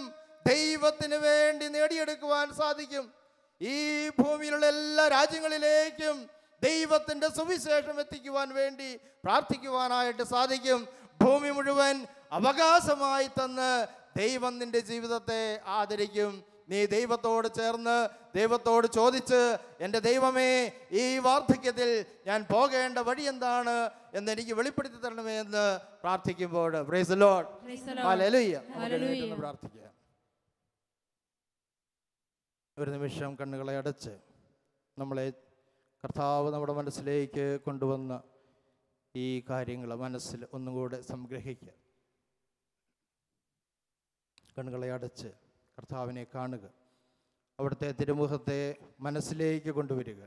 [SPEAKER 1] ദൈവത്തിന് വേണ്ടി നേടിയെടുക്കുവാൻ സാധിക്കും. ഈ ഭൂമിയിലുള്ള എല്ലാ രാജ്യങ്ങളിലേക്കും ദൈവത്തിൻ്റെ സുവിശേഷം എത്തിക്കുവാൻ വേണ്ടി പ്രാർത്ഥിക്കുവാനായിട്ട് സാധിക്കും. ഭൂമി മുഴുവൻ അവകാശമായി തന്ന് ദൈവം നിന്റെ ജീവിതത്തെ ആദരിക്കും. നീ ദൈവത്തോട് ചേർന്ന് ദൈവത്തോട് ചോദിച്ച്, എൻ്റെ ദൈവമേ, ഈ വാർദ്ധക്യത്തിൽ ഞാൻ പോകേണ്ട വഴി എന്താണ് എന്ന് എനിക്ക് വെളിപ്പെടുത്തി തരണമേ എന്ന് പ്രാർത്ഥിക്കുമ്പോൾ, പ്രൈസ് ദി ലോർഡ്, ഹല്ലേലൂയ, നമുക്ക് പ്രാർത്ഥിക്കാം. ഒരു നിമിഷം കണ്ണുകളെ അടച്ച് നമ്മളെ കർത്താവ് നമ്മുടെ മനസ്സിലേക്ക് കൊണ്ടുവന്ന ഈ കാര്യങ്ങൾ മനസ്സിൽ ഒന്നുകൂടെ സംഗ്രഹിക്കുക. കണ്ണുകളെ അടച്ച് കർത്താവിനെ കാണുക, അവിടുത്തെ തിരുമുഖത്തെ മനസ്സിലേക്ക് കൊണ്ടുവരിക.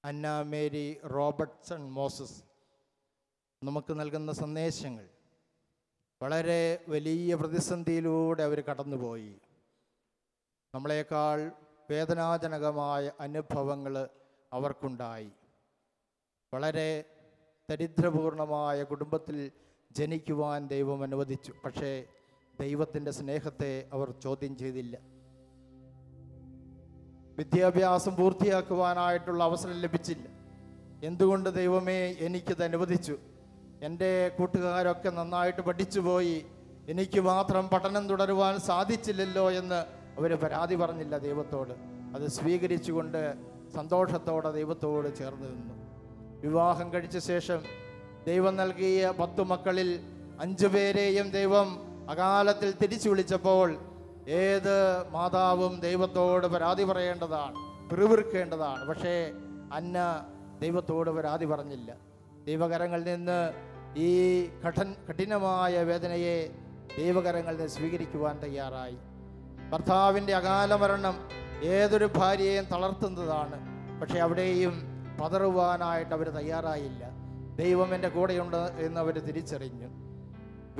[SPEAKER 1] അന്ന മേരി റോബർട്ട്സൺ മോസസ് നമുക്ക് നൽകുന്ന സന്ദേശങ്ങൾ, വളരെ വലിയ പ്രതിസന്ധിയിലൂടെ അവർ കടന്നുപോയി. നമ്മളെക്കാൾ വേദനാജനകമായ അനുഭവങ്ങൾ അവർക്കുണ്ടായി. വളരെ ദരിദ്രപൂർണമായ കുടുംബത്തിൽ ജനിക്കുവാൻ ദൈവം അനുവദിച്ചു. പക്ഷേ ദൈവത്തിൻ്റെ സ്നേഹത്തെ അവർ ചോദ്യം ചെയ്തില്ല. വിദ്യാഭ്യാസം പൂർത്തിയാക്കുവാനായിട്ടുള്ള അവസരം ലഭിച്ചില്ല. എന്തുകൊണ്ട് ദൈവമേ എനിക്കിത് അനുവദിച്ചു? എൻ്റെ കൂട്ടുകാരൊക്കെ നന്നായിട്ട് പഠിച്ചു പോയി, എനിക്ക് മാത്രം പഠനം തുടരുവാൻ സാധിച്ചില്ലല്ലോ എന്ന് അവർ പരാതി പറഞ്ഞില്ല ദൈവത്തോട്. അത് സ്വീകരിച്ചുകൊണ്ട് സന്തോഷത്തോടെ ദൈവത്തോട് ചേർന്ന് നിന്നു. വിവാഹം കഴിച്ച ശേഷം ദൈവം നൽകിയ 10 മക്കളിൽ 5 പേരെയും ദൈവം അകാലത്തിൽ തിരിച്ചു വിളിച്ചപ്പോൾ ഏത് മാതാവും ദൈവത്തോട് പരാതി പറയേണ്ടതാണ്, പിറുവിറുക്കേണ്ടതാണ്. പക്ഷേ അന്ന ദൈവത്തോട് പരാതി പറഞ്ഞില്ല. ദൈവകരങ്ങളിൽ നിന്ന് ഈ കഠിനമായ വേദനയെ ദൈവകരങ്ങളിൽ നിന്ന് സ്വീകരിക്കുവാൻ തയ്യാറായി. ഭർത്താവിൻ്റെ അകാല മരണം ഏതൊരു ഭാര്യയെയും തളർത്തുന്നതാണ്. പക്ഷെ അവിടെയും പതറുവാനായിട്ട് അവർ തയ്യാറായില്ല. ദൈവം എൻ്റെ കൂടെയുണ്ട് എന്ന് അവർ തിരിച്ചറിഞ്ഞു.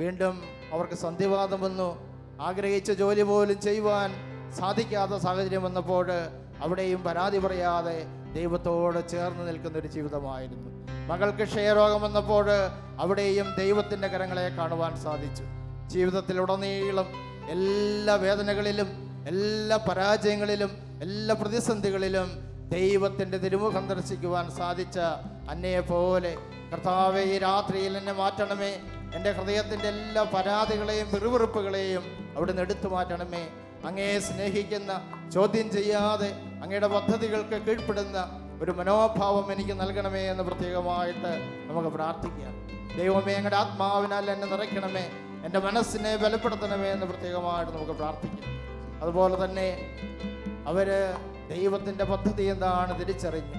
[SPEAKER 1] വീണ്ടും അവർക്ക് സന്ധിവാതം വന്നു. ആഗ്രഹിച്ച ജോലി പോലും ചെയ്യുവാൻ സാധിക്കാത്ത സാഹചര്യം വന്നപ്പോൾ അവിടെയും പരാതി പറയാതെ ദൈവത്തോട് ചേർന്ന് നിൽക്കുന്നൊരു ജീവിതമായിരുന്നു. മകൾക്ക് ക്ഷയരോഗം വന്നപ്പോൾ അവിടെയും ദൈവത്തിൻ്റെ കരങ്ങളെ കാണുവാൻ സാധിച്ചു. ജീവിതത്തിലുടനീളം എല്ലാ വേദനകളിലും, എല്ലാ പരാജയങ്ങളിലും, എല്ലാ പ്രതിസന്ധികളിലും ദൈവത്തിൻ്റെ തിരുമുഖം ദർശിക്കുവാൻ സാധിച്ച അന്നയെ പോലെ കർത്താവേ, ഈ രാത്രിയിൽ എന്നെ മാറ്റണമേ. എൻ്റെ ഹൃദയത്തിൻ്റെ എല്ലാ പരാതികളെയും പിറുപിറുപ്പുകളെയും അവിടുന്ന് എടുത്തു മാറ്റണമേ. അങ്ങയെ സ്നേഹിക്കുന്ന, ചോദ്യം ചെയ്യാതെ അങ്ങയുടെ പദ്ധതികൾക്ക് കീഴ്പ്പെടുന്ന ഒരു മനോഭാവം എനിക്ക് നൽകണമേ എന്ന് പ്രത്യേകമായിട്ട് നമുക്ക് പ്രാർത്ഥിക്കാം. ദൈവമേ, അങ്ങയുടെ ആത്മാവിനാൽ എന്നെ നിറയ്ക്കണമേ, എൻ്റെ മനസ്സിനെ ബലപ്പെടുത്തണമേ എന്ന് പ്രത്യേകമായിട്ട് നമുക്ക് പ്രാർത്ഥിക്കാം. അതുപോലെ തന്നെ അവർ ദൈവത്തിൻ്റെ പദ്ധതി എന്താണ് തിരിച്ചറിഞ്ഞു.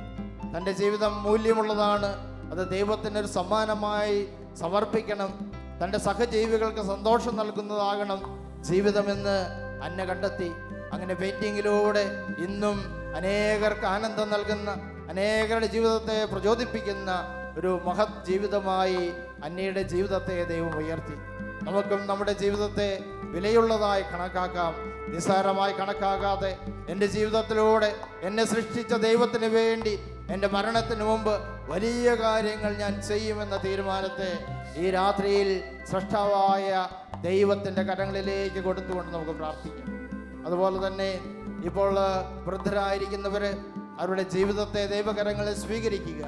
[SPEAKER 1] തൻ്റെ ജീവിതം മൂല്യമുള്ളതാണ്, അത് ദൈവത്തിനൊരു സമ്മാനമായി സമർപ്പിക്കണം, തൻ്റെ സഹജീവികൾക്ക് സന്തോഷം നൽകുന്നതാകണം ജീവിതമെന്ന് അന്ന കണ്ടെത്തി. അങ്ങനെ പെയിൻറ്റിങ്ങിലൂടെ ഇന്നും അനേകർക്ക് ആനന്ദം നൽകുന്ന, അനേകരുടെ ജീവിതത്തെ പ്രചോദിപ്പിക്കുന്ന ഒരു മഹത് ജീവിതമായി അന്നയുടെ ജീവിതത്തെ ദൈവം ഉയർത്തി. നമുക്കും നമ്മുടെ ജീവിതത്തെ വിലയുള്ളതായി കണക്കാക്കാം. നിസ്സാരമായി കണക്കാക്കാതെ എൻ്റെ ജീവിതത്തിലൂടെ എന്നെ സൃഷ്ടിച്ച ദൈവത്തിന് വേണ്ടി എൻ്റെ മരണത്തിന് മുമ്പ് വലിയ കാര്യങ്ങൾ ഞാൻ ചെയ്യുമെന്ന തീരുമാനത്തെ ഈ രാത്രിയിൽ സൃഷ്ടാവായ ദൈവത്തിൻ്റെ കരങ്ങളിലേക്ക് കൊടുത്തുകൊണ്ട് നമുക്ക് പ്രാർത്ഥിക്കാം. അതുപോലെ തന്നെ ഇപ്പോൾ വൃദ്ധരായിരിക്കുന്നവർ അവരുടെ ജീവിതത്തെ ദൈവകരങ്ങളിൽ സ്വീകരിക്കുക.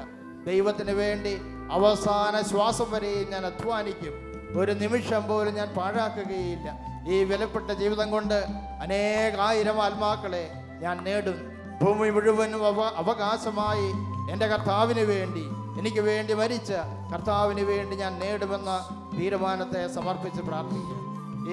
[SPEAKER 1] ദൈവത്തിന് വേണ്ടി അവസാന ശ്വാസം വരെയും ഞാൻ അധ്വാനിക്കും, ഒരു നിമിഷം പോലും ഞാൻ പാഴാക്കുകയില്ല. ഈ വിലപ്പെട്ട ജീവിതം കൊണ്ട് അനേകായിരം ആത്മാക്കളെ ഞാൻ നേടും. ഭൂമി മുഴുവനും അവകാശമായി എൻ്റെ കർത്താവിന് വേണ്ടി, എനിക്ക് വേണ്ടി മരിച്ച കർത്താവിന് വേണ്ടി ഞാൻ നേടുമെന്ന തീരുമാനത്തെ സമർപ്പിച്ച് പ്രാർത്ഥിക്കും.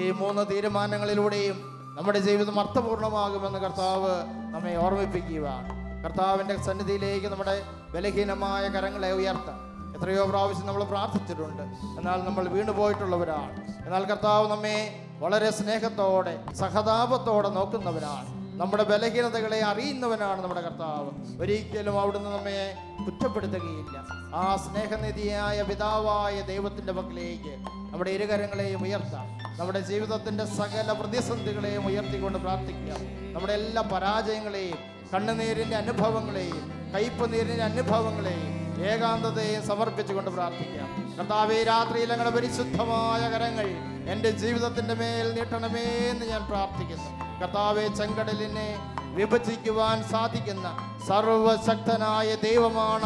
[SPEAKER 1] ഈ 3 തീരുമാനങ്ങളിലൂടെയും നമ്മുടെ ജീവിതം അർത്ഥപൂർണമാകുമെന്ന് കർത്താവ് നമ്മെ ഓർമ്മിപ്പിക്കുകയാണ്. കർത്താവിൻ്റെ സന്നിധിയിലേക്ക് നമ്മുടെ ബലഹീനമായ കരങ്ങളെ ഉയർത്താം. എത്രയോ പ്രാവശ്യം നമ്മൾ പ്രാർത്ഥിച്ചിട്ടുണ്ട്, എന്നാൽ നമ്മൾ വീണുപോയിട്ടുള്ളവരാണ്. എന്നാൽ കർത്താവ് നമ്മെ വളരെ സ്നേഹത്തോടെ സഹതാപത്തോടെ നോക്കുന്നവരാണ്. നമ്മുടെ ബലഹീനതകളെ അറിയുന്നവനാണ് നമ്മുടെ കർത്താവ്. ഒരിക്കലും അവിടുന്ന് നമ്മെ കുറ്റപ്പെടുത്തുകയില്ല. ആ സ്നേഹനിധിയായ പിതാവായ ദൈവത്തിൻ്റെ പക്കലേക്ക് നമ്മുടെ ഇരുകരങ്ങളെയും ഉയർത്താം. നമ്മുടെ ജീവിതത്തിൻ്റെ സകല പ്രതിസന്ധികളെയും ഉയർത്തിക്കൊണ്ട് പ്രാർത്ഥിക്കാം. നമ്മുടെ എല്ലാ പരാജയങ്ങളെയും, കണ്ണുനീരിൻ്റെ അനുഭവങ്ങളെയും, കയ്പ് നീരിൻ്റെ അനുഭവങ്ങളെയും, ഏകാന്തതയും സമർപ്പിച്ചുകൊണ്ട് പ്രാർത്ഥിക്കാം. കർത്താവേ, രാത്രിയിൽ ഞങ്ങളുടെ പരിശുദ്ധമായ കരങ്ങൾ എൻ്റെ ജീവിതത്തിൻ്റെ മേൽ നീട്ടണമേ എന്ന് ഞാൻ പ്രാർത്ഥിക്കുന്നു. കർത്താവേ, ചെങ്കടലിനെ വിഭജിക്കുവാൻ സാധിക്കുന്ന സർവശക്തനായ ദൈവമാണ്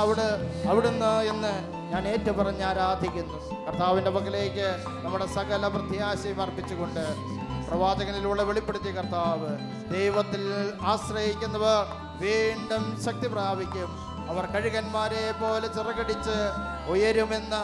[SPEAKER 1] അവിടുന്ന് എന്ന് ഞാൻ ഏറ്റുപറഞ്ഞ് ആരാധിക്കുന്നു. കർത്താവിൻ്റെ പക്കലേക്ക് നമ്മുടെ സകല പ്രത്യാശയും അർപ്പിച്ചുകൊണ്ട് പ്രവാചകനിലൂടെ വെളിപ്പെടുത്തിയ കർത്താവ്, ദൈവത്തിൽ ആശ്രയിക്കുന്നവർ വീണ്ടും ശക്തി പ്രാപിക്കും, അവർ കഴുകന്മാരെ പോലെ ചിറകടിച്ച് ഉയരുമെന്ന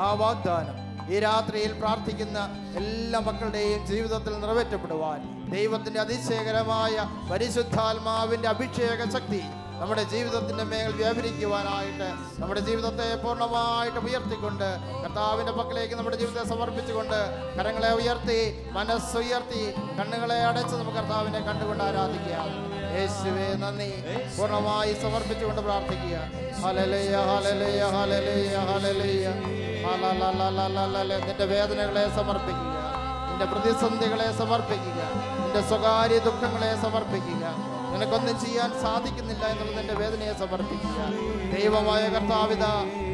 [SPEAKER 1] ആ വാഗ്ദാനം ഈ രാത്രിയിൽ പ്രാർത്ഥിക്കുന്ന എല്ലാ മക്കളുടെയും ജീവിതത്തിൽ നിറവേറ്റപ്പെടുവാൻ ദൈവത്തിൻ്റെ അതിശയകരമായ പരിശുദ്ധാത്മാവിൻ്റെ അഭിഷേക ശക്തി നമ്മുടെ ജീവിതത്തിൻ്റെ മേൽ വ്യാപരിക്കുവാനായിട്ട് നമ്മുടെ ജീവിതത്തെ പൂർണ്ണമായിട്ട് ഉയർത്തിക്കൊണ്ട് കർത്താവിൻ്റെ പക്കലേക്ക് നമ്മുടെ ജീവിതത്തെ സമർപ്പിച്ചുകൊണ്ട് കരങ്ങളെ ഉയർത്തി, മനസ്സുയർത്തി, കണ്ണുകളെ അടച്ച് നമുക്ക് കർത്താവിനെ കണ്ടുകൊണ്ട് ആരാധിക്കാം. യേശുവേ നന്ദി പൂർണ്ണമായി സമർപ്പിച്ചുകൊണ്ട് പ്രാർത്ഥിക്കുക. Hallelujah, hallelujah, hallelujah, hallelujah. നിന്റെ വേദനകളെ സമർപ്പിക്കുക, നിന്റെ പ്രതിസന്ധികളെ സമർപ്പിക്കുക, നിന്റെ സ്വകാര്യ ദുഃഖങ്ങളെ സമർപ്പിക്കുക. നിനക്കൊന്നും ചെയ്യാൻ സാധിക്കുന്നില്ല എന്നുള്ള നിന്റെ വേദനയെ സമർപ്പിക്കുക. ദൈവമായ കർത്താവിത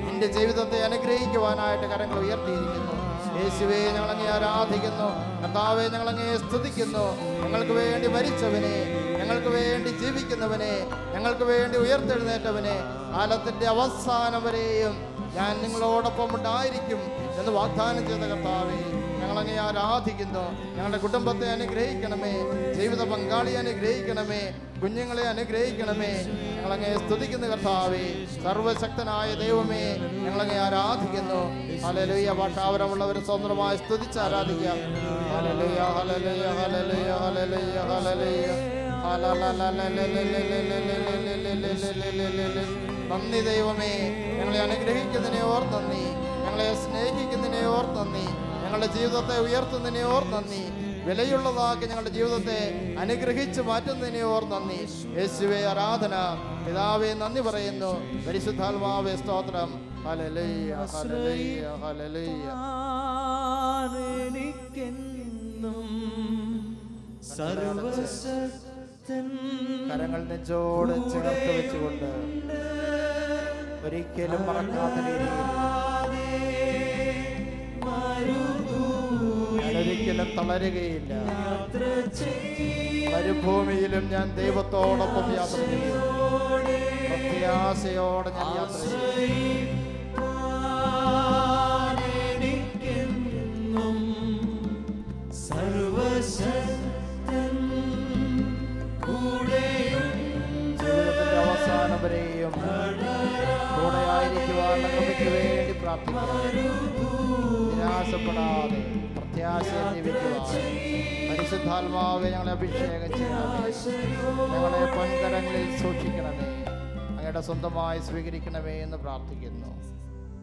[SPEAKER 1] നിന്റെ ജീവിതത്തെ അനുഗ്രഹിക്കുവാനായിട്ട് കരങ്ങൾ ഉയർത്തിയിരിക്കുന്നു. യേശുവേ, ഞങ്ങളങ്ങേ ആരാധിക്കുന്നു. കർത്താവേ, ഞങ്ങളങ്ങേ സ്തുതിക്കുന്നു. ഞങ്ങൾക്ക് വേണ്ടി മരിച്ചവനെ, ഞങ്ങൾക്ക് വേണ്ടി ജീവിക്കുന്നവനെ, ഞങ്ങൾക്ക് വേണ്ടി ഉയർത്തെഴുന്നേറ്റവനെ, കാലത്തിൻ്റെ അവസാനം വരെയും ഞാൻ നിങ്ങളോടൊപ്പം ഉണ്ടായിരിക്കും എന്ന് വാഗ്ദാനം ചെയ്ത കർത്താവേ, ഞങ്ങളങ്ങേ ആരാധിക്കുന്നു. ഞങ്ങളുടെ കുടുംബത്തെ അനുഗ്രഹിക്കണമേ, ജീവിത പങ്കാളിയെ അനുഗ്രഹിക്കണമേ, കുഞ്ഞുങ്ങളെ അനുഗ്രഹിക്കണമേ. ഞങ്ങളങ്ങേ സ്തുതിക്കുന്ന കർത്താവേ, സർവശക്തനായ ദൈവമേ, ഞങ്ങളങ്ങേ ആരാധിക്കുന്നു. ഹല്ലേലൂയ. ഭാഷാവരമുള്ളവർ സ്വതന്ത്രമായി സ്തുതിച്ച് ആരാധിക്കാം. Hallelujah, hallelujah, hallelujah, hallelujah, hallelujah. നന്ദി ദൈവമേ, ഞങ്ങളെ അനുഗ്രഹിക്കുന്നതിനെ ഓർ നന്ദി, ഞങ്ങളെ സ്നേഹിക്കുന്നതിനെ ഓർ നന്ദി, ഞങ്ങളുടെ ജീവിതത്തെ ഉയർത്തുന്നതിനെ ഓർ നന്ദി, വിലയുള്ളതാക്കി ഞങ്ങളുടെ ജീവിതത്തെ അനുഗ്രഹിച്ച് മാറ്റുന്നതിനെ ഓർ നന്ദി. യേശുവേ ആരാധന. പിതാവേ നന്ദി പറയുന്നു. പരിശുദ്ധാത്മാവേ സ്തോത്രം. Hallelujah, hallelujah, hallelujah. കരങ്ങൾ നെഞ്ചോട് ചേർത്ത് വെച്ചുകൊണ്ട് ഒരിക്കലും മറക്കാത്ത രീതിയിൽ, ഒരിക്കലും തളരുകയില്ല. മരുഭൂമിയിലും ഞാൻ ദൈവത്തോടൊപ്പം യാത്ര ചെയ്യും. പ്രത്യാശയോടെ ഞാൻ യാത്ര ചെയ്യും. ജീവിതത്തിന്റെ അവസാനം വരെയും കൂടെ ആയിരിക്കുവാനുള്ള കൃപയ്ക്ക് വേണ്ടി പ്രാർത്ഥിക്കാം. നിരാശപ്പെടാതെ പ്രത്യാശയെ ജീവിക്കുവാൻ പരിശുദ്ധാത്മാവെ ഞങ്ങളെ അഭിഷേകം ചെയ്യണമേ. ഞങ്ങളെ പൊൻകരങ്ങളിൽ സൂക്ഷിക്കണമേ. അങ്ങയുടെ സ്വന്തമായി സ്വീകരിക്കണമേ എന്ന് പ്രാർത്ഥിക്കുന്നു.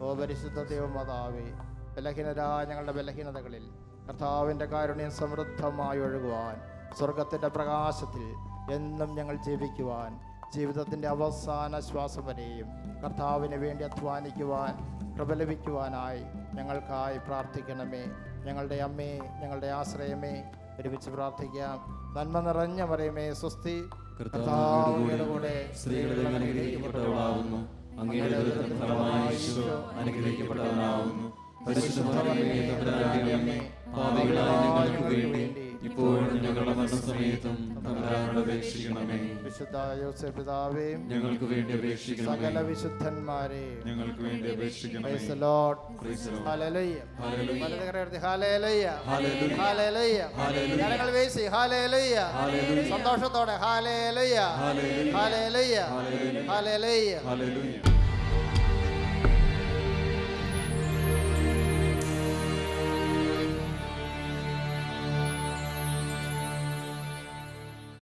[SPEAKER 1] ഓ പരിശുദ്ധ ദൈവമാതാവേ, ബലഹീനരായ ഞങ്ങളുടെ ബലഹീനതകളിൽ കർത്താവിൻ്റെ കാരുണ്യം സമൃദ്ധമായി ഒഴുകുവാൻ, സ്വർഗത്തിൻ്റെ പ്രകാശത്തിൽ എന്നും ഞങ്ങൾ ജീവിക്കുവാൻ, ജീവിതത്തിൻ്റെ അവസാന ശ്വാസം വരെയും കർത്താവിന് വേണ്ടി അധ്വാനിക്കുവാൻ കൃപ ലഭിക്കുവാനായി ഞങ്ങൾക്കായി പ്രാർത്ഥിക്കണമേ. ഞങ്ങളുടെ അമ്മേ, ഞങ്ങളുടെ ആശ്രയമേ, ഒരുമിച്ച് പ്രാർത്ഥിക്കാം. നന്മ നിറഞ്ഞ മറിയമേ സ്വസ്തി,
[SPEAKER 2] കർത്താവിന്റെ കൂടെ സ്ത്രീകളിൽ അനുഗ്രഹിക്കപ്പെട്ടവളാകുന്നു. അങ്ങയുടെ ഉദരത്തിൻ ഫലമായി ഈശോ അനുഗ്രഹിക്കപ്പെട്ടവനാകുന്നു. പരിശുദ്ധ മറിയമേ തമ്പുരാന്റെ അമ്മേ, പാപികളായ ഞങ്ങൾക്ക് വേണ്ടി ഇപ്പോഴും ഞങ്ങളുടെ മരണസമയത്തും തമ്പുരാനോട് അപേക്ഷിക്കണമേ.
[SPEAKER 1] വിശുദ്ധ യോസേപ്പ് പിതാവേയും
[SPEAKER 2] ഞങ്ങൾക്ക് വേണ്ടി അപേക്ഷിക്കണമേ.
[SPEAKER 1] സകല വിശുദ്ധന്മാരെയും
[SPEAKER 2] ഞങ്ങൾക്ക് വേണ്ടി അപേക്ഷിക്കണമേ.
[SPEAKER 1] Praise the Lord.
[SPEAKER 2] Praise the Lord.
[SPEAKER 1] Hallelujah.
[SPEAKER 2] Hallelujah.
[SPEAKER 1] വലതുകരമുയർത്തി Hallelujah.
[SPEAKER 2] Hallelujah.
[SPEAKER 1] Hallelujah.
[SPEAKER 2] Hallelujah.
[SPEAKER 1] കരങ്ങൾ വീശി Hallelujah.
[SPEAKER 2] Hallelujah.
[SPEAKER 1] സന്തോഷത്തോടെ Hallelujah.
[SPEAKER 2] Hallelujah.
[SPEAKER 1] Hallelujah.
[SPEAKER 2] Hallelujah.
[SPEAKER 1] Hallelujah.
[SPEAKER 2] Hallelujah.